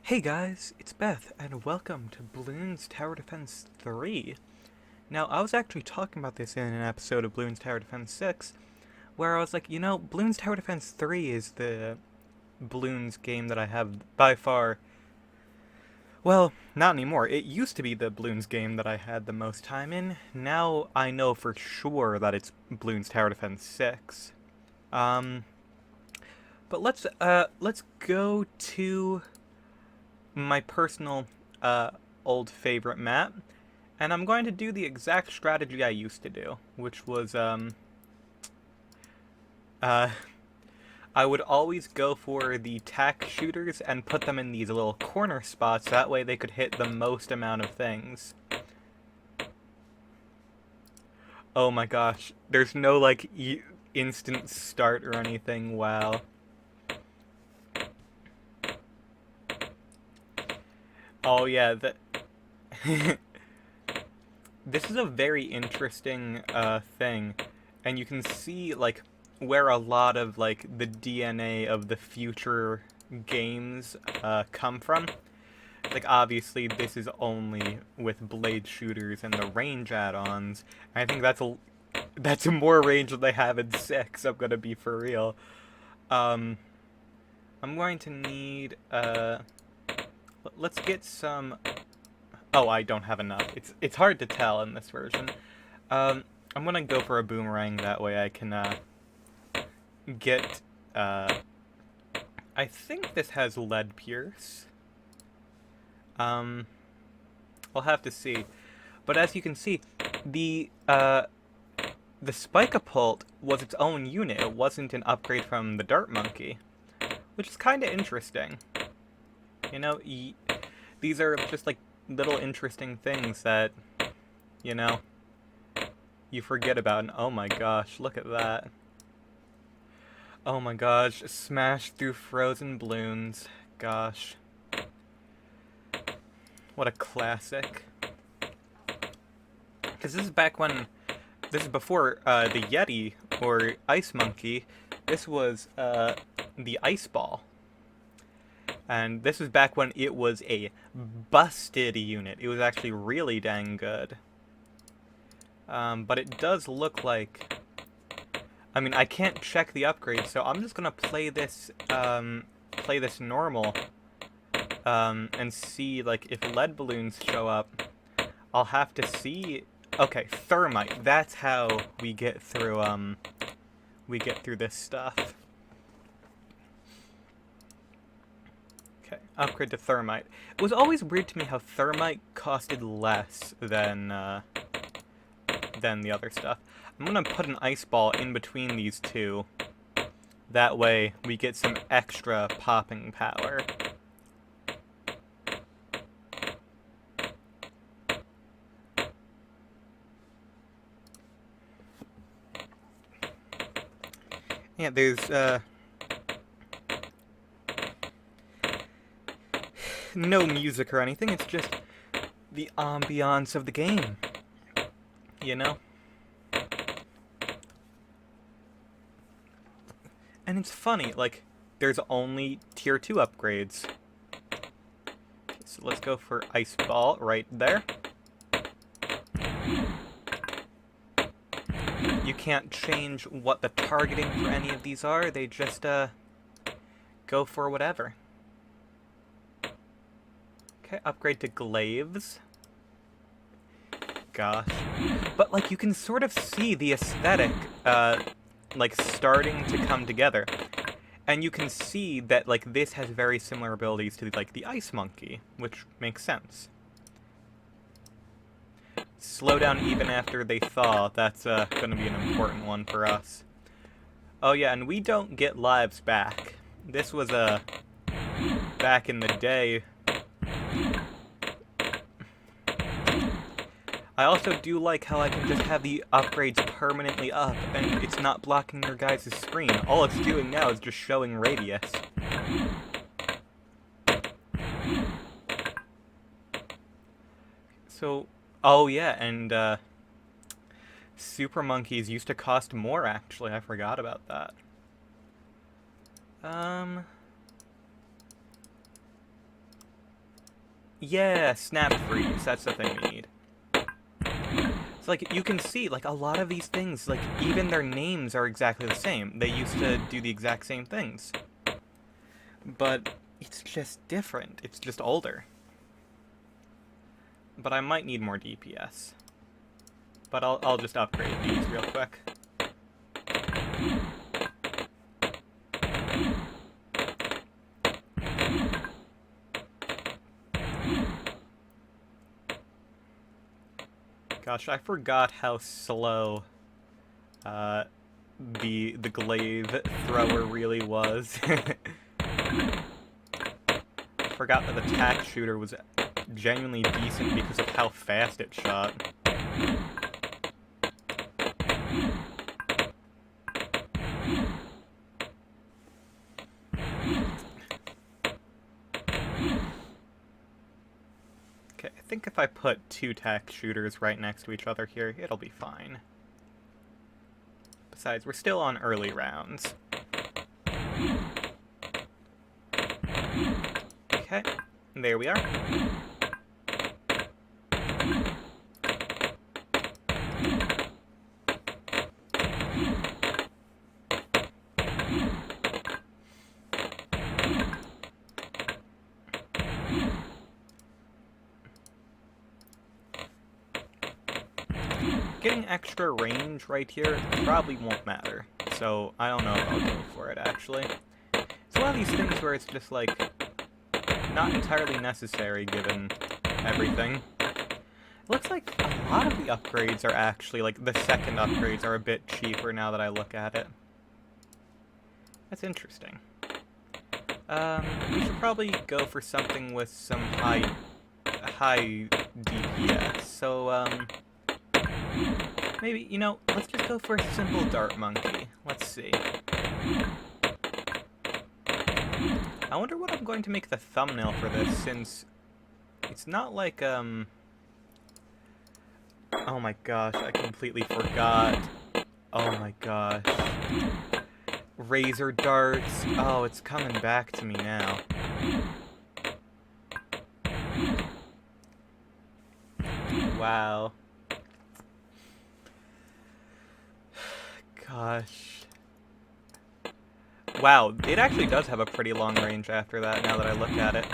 Hey guys, it's Beth, and welcome to Bloons Tower Defense 3. Now, I was actually talking about this in an episode of Bloons Tower Defense 6, where I was like, Bloons Tower Defense 3 is the Bloons game that I have by far. Well, not anymore. It used to be the Bloons game that I had the most time in. Now I know for sure that it's Bloons Tower Defense 6. Um, but let's go to my personal old favorite map, and I'm going to do the exact strategy I used to do, which was uh, I would always go for the tack shooters and put them in these little corner spots. That way they could hit the most amount of things. Oh my gosh, there's no like instant start or anything. Wow. Oh yeah, that. This is a very interesting thing, and you can see like where a lot of like the DNA of the future games come from. Like obviously this is only with blade shooters and the range add-ons. I think that's a more range than they have in 6. I'm gonna be for real. Um, I'm going to need let's get some. Oh, I don't have enough. It's hard to tell in this version. I'm gonna go for a boomerang, that way I can get I think this has lead pierce. I'll have to see. But as you can see, the Spike-a-Pult was its own unit. It wasn't an upgrade from the Dart Monkey, which is kind of interesting. You know, these are just like little interesting things that, you know, you forget about. And oh my gosh, look at that. Oh my gosh, smashed through frozen balloons. Gosh. What a classic. Because this is back when, this is before the Yeti, or Ice Monkey. This was the Ice Ball. And this was back when it was a busted unit. It was actually really dang good. But it does look like... I mean, I can't check the upgrades, so I'm just gonna play this normal. And see, like, if lead balloons show up. I'll have to see... Okay, thermite. That's how we get through, this stuff. Okay, upgrade to thermite. It was always weird to me how thermite costed less than the other stuff. I'm gonna put an ice ball in between these two. That way, we get some extra popping power. Yeah, there's, no music or anything, it's just the ambiance of the game. You know? And it's funny, like, there's only tier 2 upgrades. So let's go for Ice Ball right there. You can't change what the targeting for any of these are, they just, go for whatever. Okay, upgrade to Glaives. Gosh. But, like, you can sort of see the aesthetic, like, starting to come together. And you can see that, like, this has very similar abilities to, like, the Ice Monkey, which makes sense. Slow down even after they thaw, that's, gonna be an important one for us. Oh yeah, and we don't get lives back. This was, back in the day. I also do like how I can just have the upgrades permanently up, and it's not blocking your guys' screen. All it's doing now is just showing radius. So, oh yeah, and, Super Monkeys used to cost more, actually. I forgot about that. Yeah, snap freeze. That's the thing we need. So, like, you can see, like, a lot of these things, like, even their names are exactly the same. They used to do the exact same things. But it's just different. It's just older. But I might need more DPS. But I'll just upgrade these real quick. Gosh, I forgot how slow the glaive thrower really was. Forgot that the tack shooter was genuinely decent because of how fast it shot. Okay, I think if I put 2 tack shooters right next to each other here, it'll be fine. Besides, we're still on early rounds. Okay, there we are. Getting extra range right here probably won't matter, so I don't know if I'll go for it, actually. It's one of these things where it's just, like, not entirely necessary given everything. It looks like a lot of the upgrades are actually, like, the second upgrades are a bit cheaper now that I look at it. That's interesting. We should probably go for something with some high DPS, so, maybe, you know, let's just go for a simple dart monkey. Let's see. I wonder what I'm going to make the thumbnail for this, since it's not like, oh my gosh, I completely forgot. Oh my gosh. Razor darts. Oh, it's coming back to me now. Wow. Gosh. Wow, it actually does have a pretty long range after that, now that I look at it.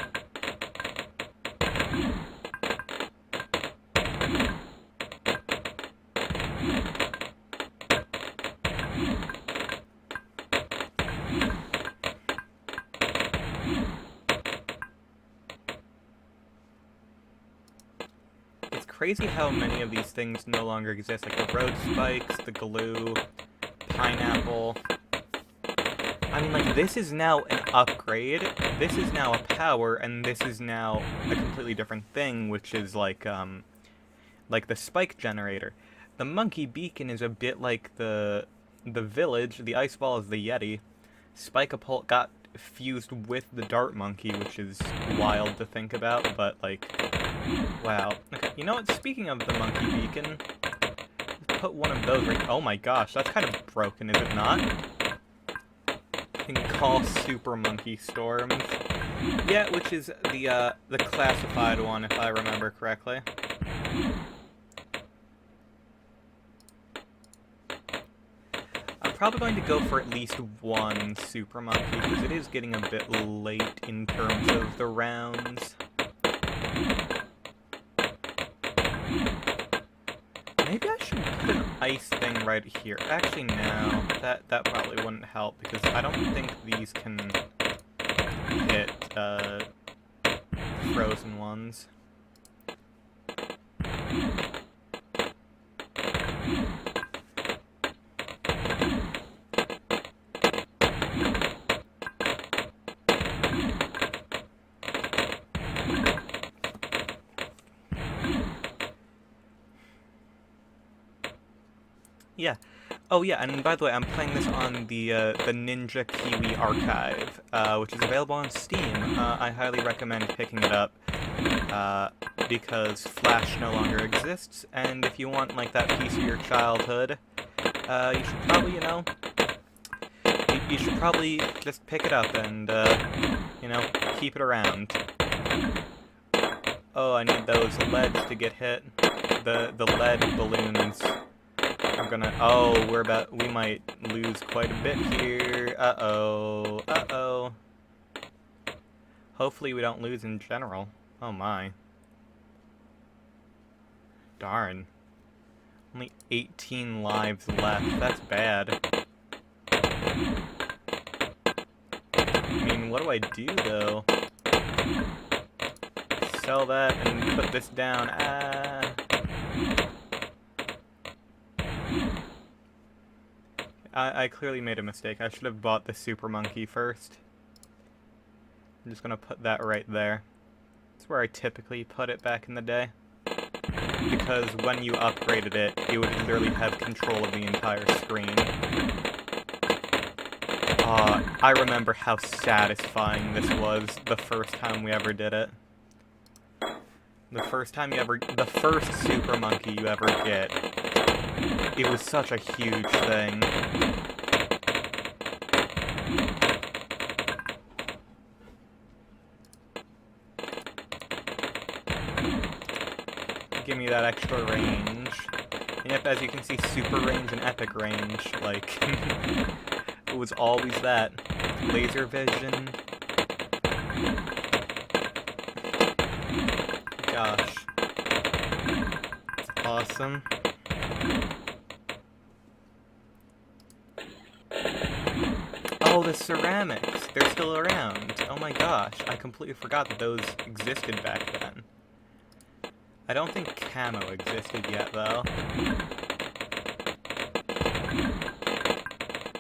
It's crazy how many of these things no longer exist, like the road spikes, the glue, pineapple. I mean, like, this is now an upgrade, this is now a power, and this is now a completely different thing, which is like the spike generator. The monkey beacon is a bit like the village, the ice ball is the Yeti. Spike-a-pult got fused with the dart monkey, which is wild to think about, but, like, wow. Okay, you know what, speaking of the monkey beacon, let's put one of those right... Oh my gosh, that's kind of broken, is it not? Can call super monkey storms. Yeah, which is the classified one, if I remember correctly. I'm probably going to go for at least one super monkey, because it is getting a bit late in terms of the rounds. Maybe I should put an ice thing right here. Actually, no. That probably wouldn't help, because I don't think these can hit, frozen ones. Yeah. Oh yeah, and by the way, I'm playing this on the Ninja Kiwi archive, which is available on Steam. I highly recommend picking it up, because Flash no longer exists, and if you want, like, that piece of your childhood, you should probably, you know, you should probably just pick it up and, you know, keep it around. Oh, I need those leads to get hit. The lead balloons are gonna... Oh, we might lose quite a bit here. Uh-oh. Uh-oh. Hopefully we don't lose in general. Oh my. Darn. Only 18 lives left. That's bad. I mean, what do I do, though? Sell that and put this down. I clearly made a mistake. I should have bought the super monkey first. I'm just gonna put that right there. That's where I typically put it back in the day. Because when you upgraded it, it would literally have control of the entire screen. I remember how satisfying this was the first time we ever did it. The first super monkey you ever get. It was such a huge thing. Give me that extra range. And yep, as you can see, super range and epic range, like, it was always that. Laser vision. Gosh. Awesome. Oh, the ceramics! They're still around. Oh my gosh, I completely forgot that those existed back then. I don't think camo existed yet, though.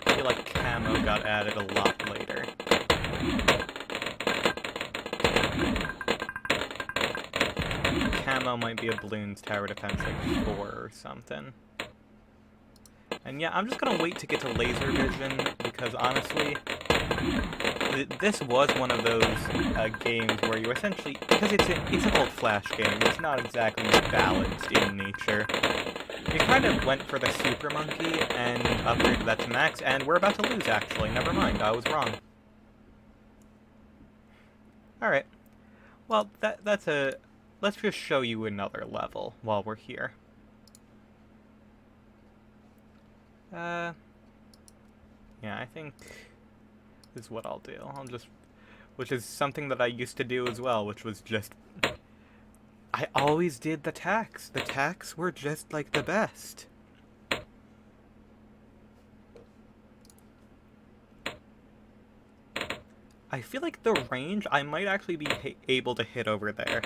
I feel like camo got added a lot later. Camo might be a Bloons Tower Defense like 4 or something. And yeah, I'm just gonna wait to get to laser vision, because honestly, this was one of those games where you essentially, because it's an old Flash game, it's not exactly balanced in nature. You kind of went for the Super Monkey and upgraded that to max, and we're about to lose, actually. Never mind, I was wrong. Alright. Well, that's a... Let's just show you another level while we're here. Yeah, I think is what I'll do. Which is something that I used to do as well, which was just... I always did the tacks. The tacks were just, like, the best. I feel like the range, I might actually be able to hit over there.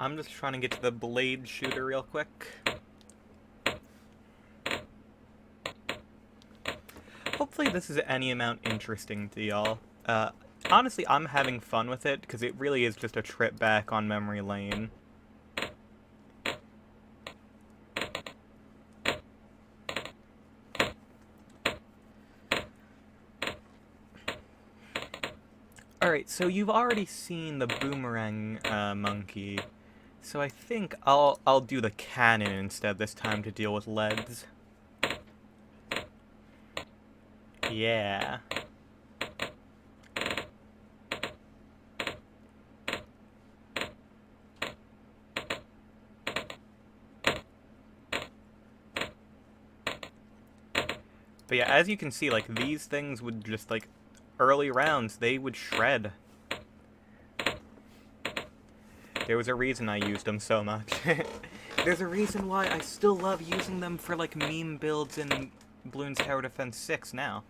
I'm just trying to get to the blade shooter real quick. Hopefully this is any amount interesting to y'all. Honestly, I'm having fun with it, because it really is just a trip back on memory lane. Alright, so you've already seen the boomerang monkey. So I think I'll do the cannon instead this time to deal with leads. Yeah. But yeah, as you can see, like, these things would just, like, early rounds, they would shred. There was a reason I used them so much. There's a reason why I still love using them for, like, meme builds in Bloons Tower Defense 6 now.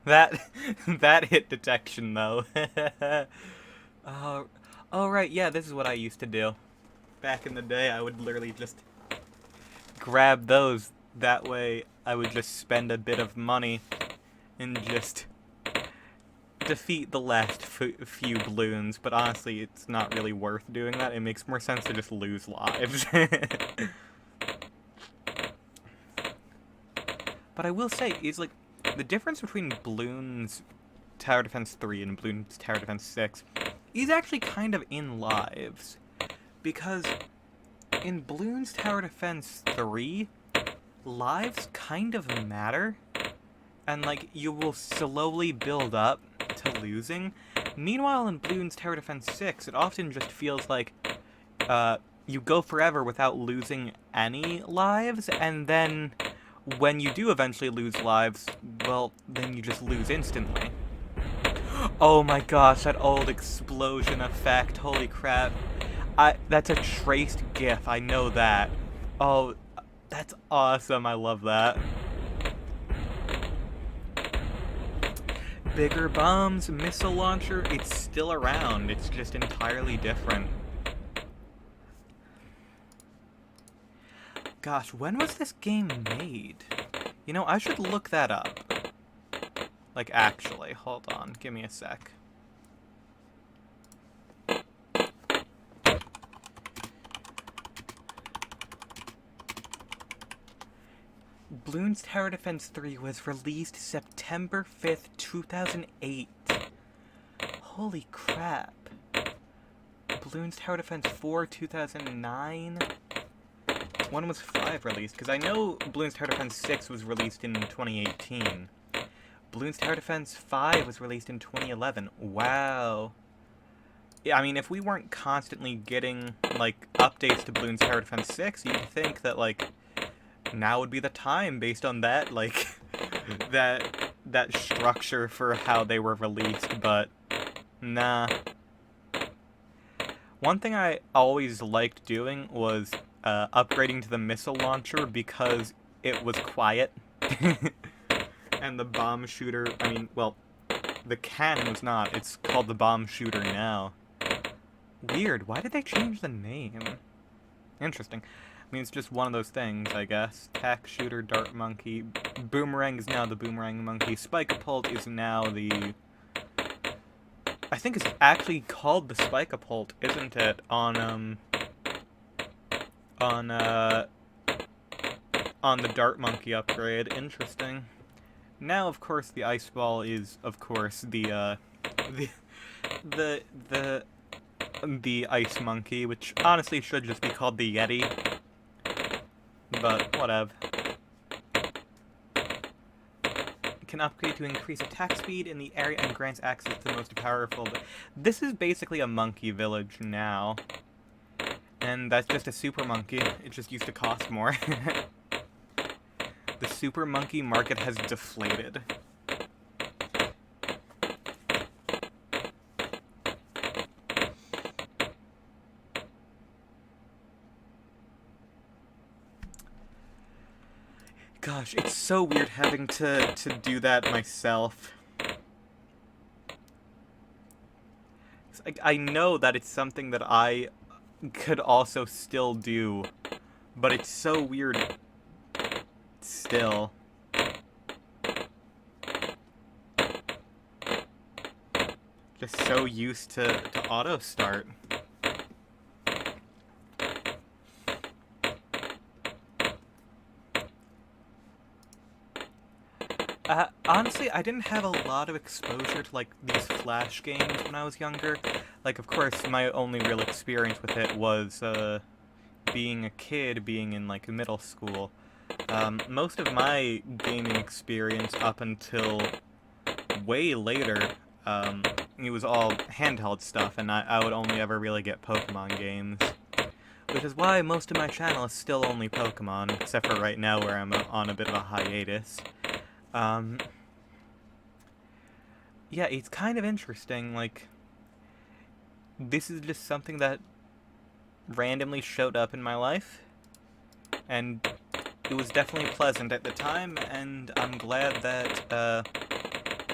That hit detection, though. Oh, right, yeah, this is what I used to do. Back in the day, I would literally just grab those. That way, I would just spend a bit of money and just defeat the last few balloons, but honestly, it's not really worth doing that. It makes more sense to just lose lives. But I will say, is like, the difference between Bloons Tower Defense 3 and Bloons Tower Defense 6 is actually kind of in lives. Because in Bloons Tower Defense 3, lives kind of matter, and, like, you will slowly build up to losing. Meanwhile, in Bloons Tower Defense 6, it often just feels like, you go forever without losing any lives, and then when you do eventually lose lives, well, then you just lose instantly. Oh my gosh, that old explosion effect, holy crap. That's a traced GIF, I know that. Oh, that's awesome, I love that. Bigger bombs, missile launcher, it's still around, it's just entirely different. Gosh, when was this game made? You know, I should look that up. Like, actually, hold on, give me a sec. Bloons Tower Defense 3 was released September 5th, 2008. Holy crap. Bloons Tower Defense 4, 2009? When was 5 released? Because I know Bloons Tower Defense 6 was released in 2018. Bloons Tower Defense 5 was released in 2011. Wow. Yeah, I mean, if we weren't constantly getting, like, updates to Bloons Tower Defense 6, you'd think that, like, now would be the time based on that, like, that structure for how they were released, but nah. One thing I always liked doing was upgrading to the missile launcher because it was quiet. And the bomb shooter, I mean, well, the cannon was not. It's called the bomb shooter now. Weird, why did they change the name? Interesting. I mean, it's just one of those things, I guess. Tack shooter, dart monkey. Boomerang is now the boomerang monkey. Spike-a-pult is now the... I think it's actually called the Spike-a-pult, isn't it? On the dart monkey upgrade. Interesting. Now, of course, the ice ball is, of course, the ice monkey, which honestly should just be called the Yeti. But, whatever. It can upgrade to increase attack speed in the area and grants access to the most powerful. This is basically a monkey village now. And that's just a super monkey. It just used to cost more. The super monkey market has deflated. Gosh, it's so weird having to do that myself. I know that it's something that I could also still do, but it's so weird still. Just so used to auto start. Honestly, I didn't have a lot of exposure to, like, these Flash games when I was younger. Like, of course, my only real experience with it was, being a kid, being in, like, middle school. Most of my gaming experience up until way later, it was all handheld stuff, and I would only ever really get Pokemon games. Which is why most of my channel is still only Pokemon, except for right now where I'm on a bit of a hiatus. Yeah, it's kind of interesting, like, this is just something that randomly showed up in my life, and it was definitely pleasant at the time, and I'm glad that,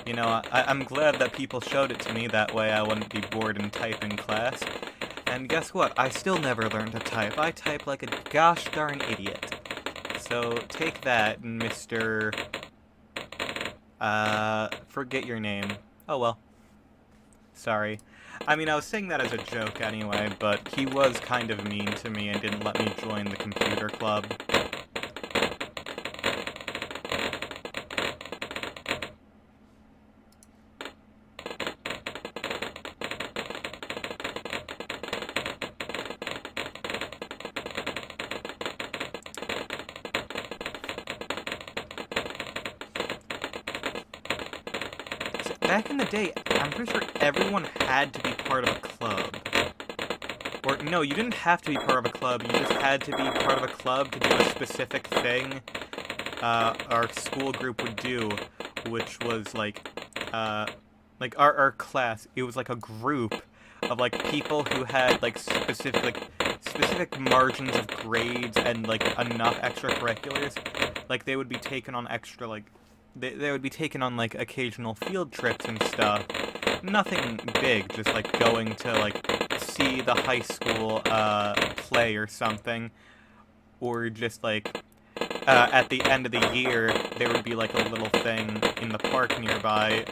you know, I'm glad that people showed it to me, that way I wouldn't be bored in typing class. And guess what? I still never learned to type. I type like a gosh darn idiot. So take that, Mr. Forget your name. Oh well. Sorry. I mean, I was saying that as a joke anyway, but he was kind of mean to me and didn't let me join the computer club. back in the day, I'm pretty sure everyone had to be part of a club. Or, no, you didn't have to be part of a club, you just had to be part of a club to do a specific thing our school group would do, which was, like, our class, it was like a group of, like, people who had, like, specific margins of grades and, like, enough extracurriculars. Like, they would be taken on extra, like, they would be taken on, like, occasional field trips and stuff. Nothing big, just, like, going to, like, see the high school, play or something. Or just, like, at the end of the year, there would be, like, a little thing in the park nearby,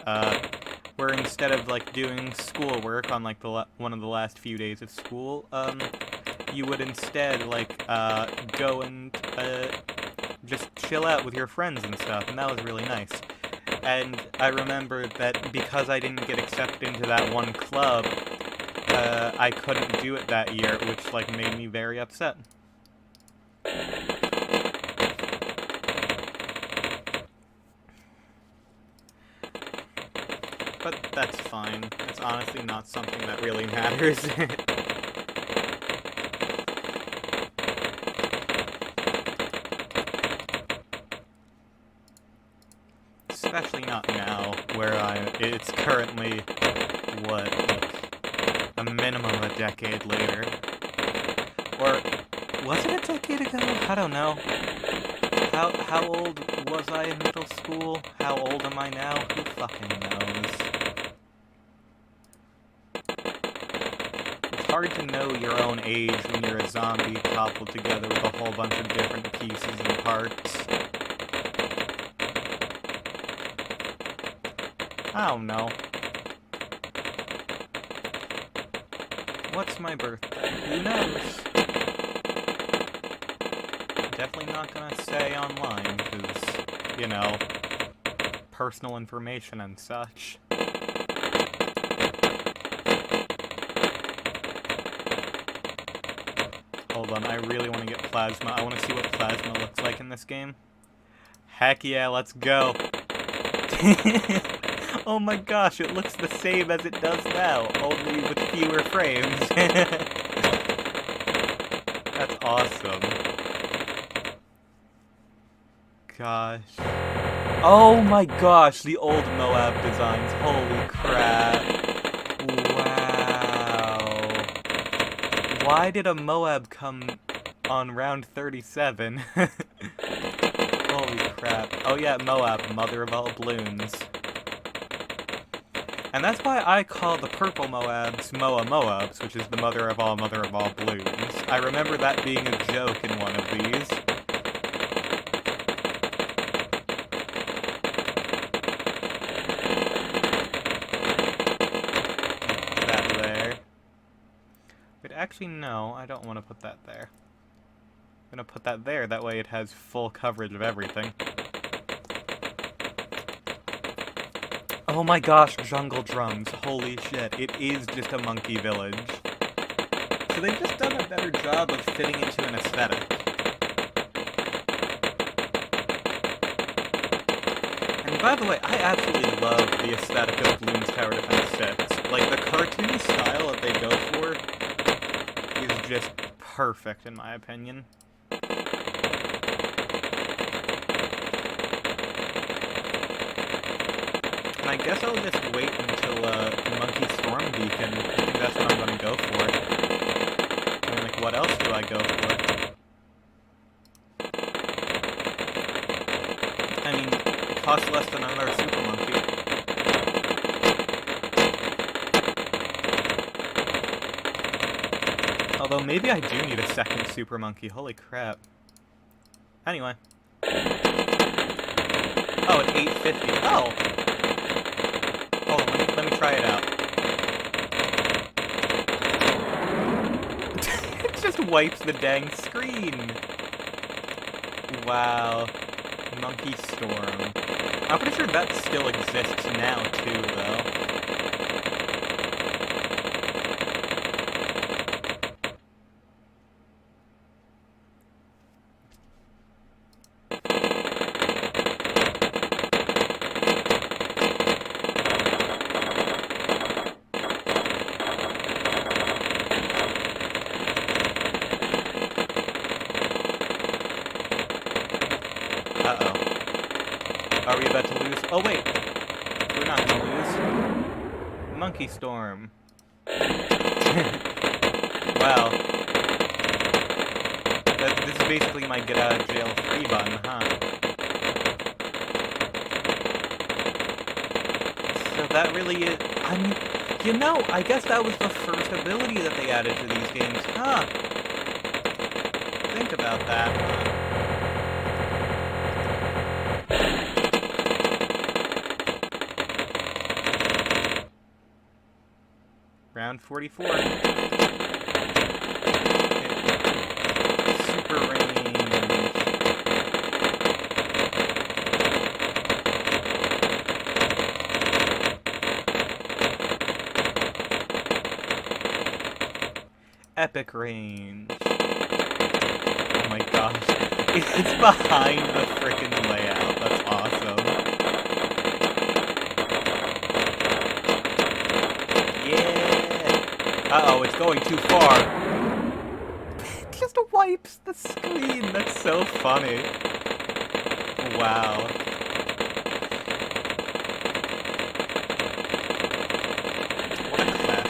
where instead of, like, doing schoolwork on, like, one of the last few days of school, you would instead, like, go and, just chill out with your friends and stuff, and that was really nice. And I remember that because I didn't get accepted into that one club, I couldn't do it that year, which, like, made me very upset. But that's fine. It's honestly not something that really matters. Especially not now, where it's currently, what, like, a minimum of a decade later. Or, was it a decade ago? I don't know. How old was I in middle school? How old am I now? Who fucking knows? It's hard to know your own age when you're a zombie cobbled together with a whole bunch of different pieces and parts. I don't know. What's my birthday? Who knows? Definitely not gonna say online, because, you know, personal information and such. Hold on, I really want to get plasma. I want to see what plasma looks like in this game. Heck yeah, let's go. Oh my gosh, it looks the same as it does now, only with fewer frames. That's awesome. Gosh. Oh my gosh, the old Moab designs. Holy crap. Wow. Why did a Moab come on round 37? Holy crap. Oh yeah, Moab, mother of all Bloons. And that's why I call the purple Moabs Moabs, which is the mother of all Bloons. I remember that being a joke in one of these. That there. Wait, actually no, I don't want to put that there. I'm gonna put that there, that way it has full coverage of everything. Oh my gosh, jungle drums. Holy shit, it is just a monkey village. So they've just done a better job of fitting into an aesthetic. And by the way, I absolutely love the aesthetic of Bloons Tower Defense 6. Like, the cartoon style that they go for is just perfect, in my opinion. I guess I'll just wait until Monkey Storm Beacon. I think that's what I'm gonna go for. I mean, like, what else do I go for? I mean, it costs less than another Super Monkey. Although, maybe I do need a second Super Monkey. Holy crap. Anyway. Oh, it's 850. Oh! Hold on, let me try it out. It just wipes the dang screen. Wow. Monkey Storm. I'm pretty sure that still exists now, too, though. Oh, wait. We're not gonna lose. Monkey Storm. Wow. This is basically my get out of jail free button, huh? So that really is... I mean, you know, I guess that was the first ability that they added to these games, huh? Think about that, huh? Round 44. Super range. Epic range. Oh my gosh. It's behind the frickin' layout. That's awesome. Yeah! Uh-oh, it's going too far. It just wipes the screen. That's so funny. Wow. What a classic.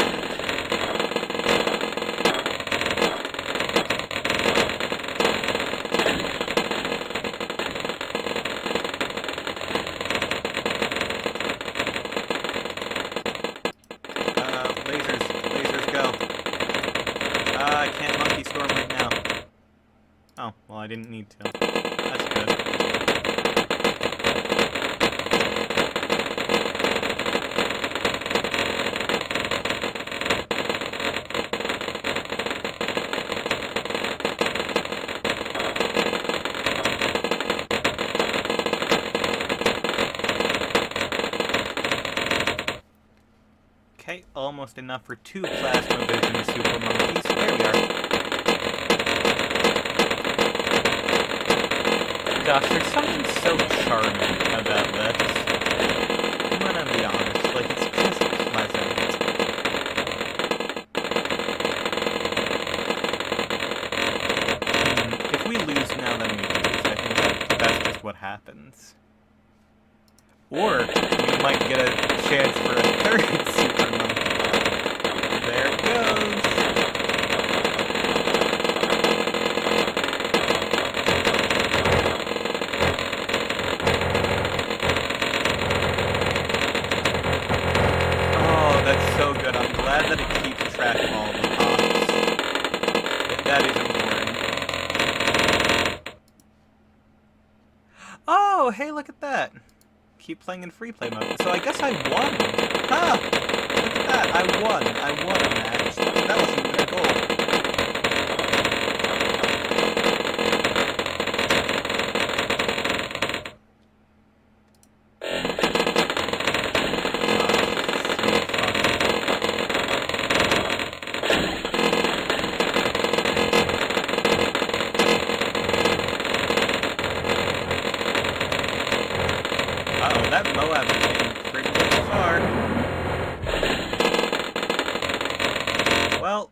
Lasers go. I can't monkey storm right now. Oh, well, I didn't need to. That's good. Okay, almost enough for 2 Plasma Vision Super Monkeys. There we are. Gosh, there's something so charming about this. I'm gonna be honest, like, it's just pleasant. If we lose now, then we lose. I think that's just what happens. Or we might get a chance for a 3rd Super Monkey. There it goes. Oh, that's so good. I'm glad that it keeps track of all the pops. That is important. Oh, hey, look at that. Keep playing in free play mode. So I guess I won. Ha! Look at that. I won a match. That wasn't even a goal. Uh-oh, that Moab is getting pretty far. Well,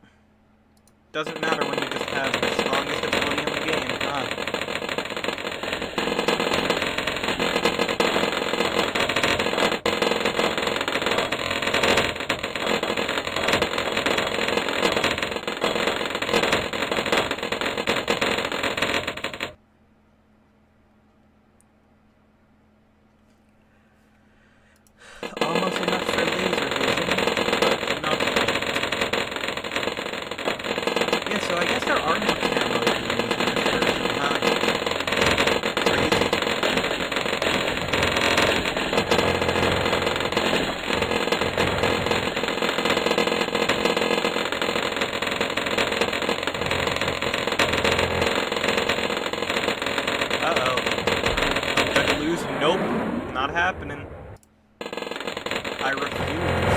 doesn't matter when you just have the strongest ability in the game, huh? Almost enough for laser vision, but not quite. Yeah, so I guess there are no camo beams in this version, huh? Crazy. Uh-oh. Gonna lose? Nope. Not happening. I refuse.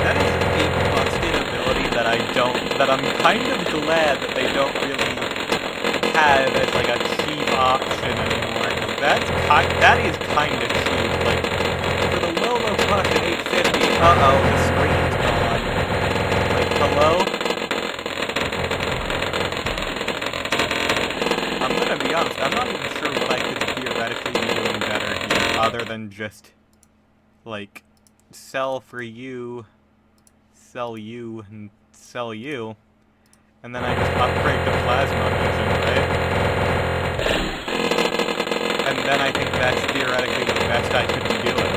That is a busted ability that I'm kind of glad that they don't really have as like a cheap option anymore. That is kind of cheap. Like, for the low cost at 850, uh-oh, the screen's gone. Like, hello? I'm gonna be honest, I'm not even sure what I could theoretically be doing better here. other than just, like, sell for you, sell you, and sell you. And then I just upgrade to plasma vision, right? And then I think that's theoretically the best I could be doing.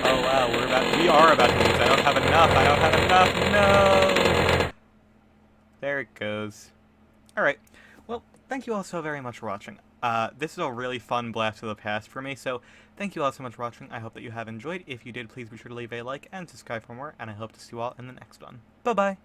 Oh wow, we are about to lose. I don't have enough, no! There it goes. Alright, well, thank you all so very much for watching. This is a really fun blast of the past for me, so thank you all so much for watching. I hope that you have enjoyed. If you did, please be sure to leave a like and subscribe for more, and I hope to see you all in the next one. Bye-bye!